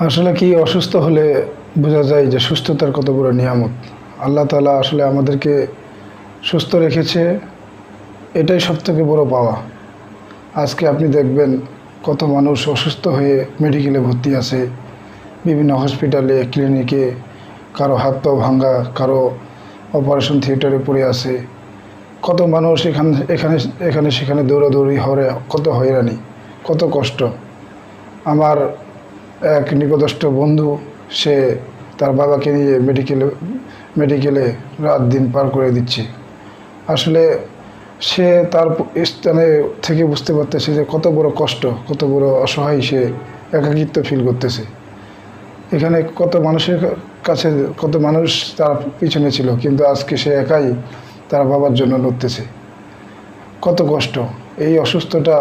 আসলে কি অসুস্থ হলে বোঝা যায় যে সুস্থতার কত বড় নিয়ামত। আল্লাহ তাআলা আসলে আমাদেরকে সুস্থ রেখেছে, এটাই সবথেকে বড় পাওয়া। আজকে আপনি দেখবেন কত মানুষ অসুস্থ হয়ে মেডিকেলে ভর্তি আছে, বিভিন্ন হসপিটালে, ক্লিনিকে, কারো হাত পা ভাঙ্গা, কারো অপারেশন থিয়েটারে পড়ে আছে। কত মানুষ এখানে এখানে সেখানে দৌড়াদৌড়ি হরে, কত হয়রানি, কত কষ্ট। আমার এক নিকটস্থ বন্ধু, সে তার বাবাকে নিয়ে মেডিকেলে রাত দিন পার করে দিচ্ছে। আসলে সে তার স্থানে থেকে বুঝতে পারতেছে যে কত বড় কষ্ট, কত বড় অসহায়, সে একাকিত্ব ফিল করতেছে। এখানে কত মানুষের কাছে, কত মানুষ তার পিছনে ছিল, কিন্তু আজকে সে একাই তার বাবার জন্য লড়তেছে। কত কষ্ট! এই অসুস্থতা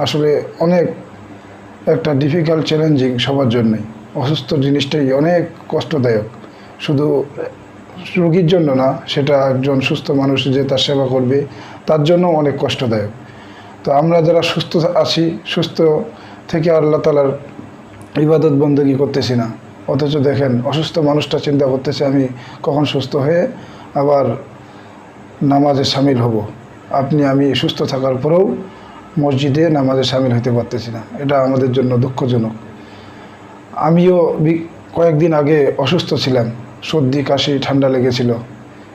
আসলে অনেক একটা ডিফিকাল্ট, চ্যালেঞ্জিং সবার জন্যই। অসুস্থ জিনিসটাই অনেক কষ্টদায়ক, শুধু রোগীর জন্য না, সেটা একজন সুস্থ মানুষ যে তার সেবা করবে তার জন্য অনেক কষ্টদায়ক। তো আমরা যারা সুস্থ আছি, সুস্থ থেকে আল্লাহ তাআলার ইবাদত বন্দেগী করতেছি না, অথচ দেখেন অসুস্থ মানুষটা চিন্তা করতেছে আমি কখন সুস্থ হয়ে আবার নামাজে সামিল হব। আমি সুস্থ থাকার পরেও মসজিদে নামাজে সামিল হতে পারতেছি না, এটা আমাদের জন্য দুঃখজনক। আমিও কয়েকদিন আগে অসুস্থ ছিলাম, সর্দি কাশি ঠান্ডা লেগেছিল।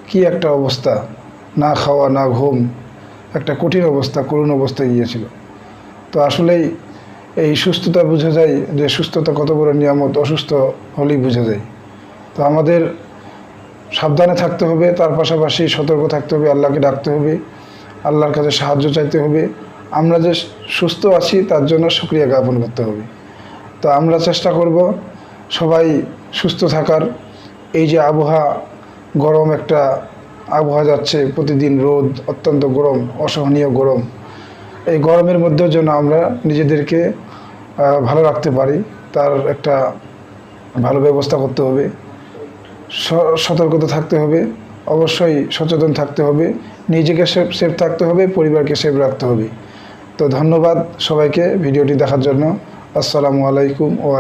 কি একটা অবস্থা, না খাওয়া না ঘুম, একটা কঠিন অবস্থা, করুণ অবস্থায় গিয়েছিল। তো আসলেই এই সুস্থতা বোঝা যায় যে সুস্থতা কত বড় নিয়ামত, অসুস্থ হলেই বোঝা যায়। তো আমাদের সাবধানে থাকতে হবে, তার পাশাপাশি সতর্ক থাকতে হবে, আল্লাহকে ডাকতে হবে, আল্লাহর কাছে সাহায্য চাইতে হবে। আমরা যে সুস্থ আছি তার জন্য শুকরিয়া জ্ঞাপন করতে হবে। তো আমরা চেষ্টা করব সবাই সুস্থ থাকার। এই যে গরম একটা আবহাওয়া যাচ্ছে, প্রতিদিন রোদ, অত্যন্ত গরম, অসহনীয় গরম। এই গরমের মধ্যেও যেন আমরা নিজেদেরকে ভালো রাখতে পারি, তার একটা ভালো ব্যবস্থা করতে হবে। সতর্কতা থাকতে হবে, অবশ্যই সচেতন থাকতে হবে, নিজেকে সেফ থাকতে হবে, পরিবারকে সেফ রাখতে হবে। তো ধন্যবাদ সবাইকে ভিডিওটি দেখার জন্য। আসসালামু আলাইকুম।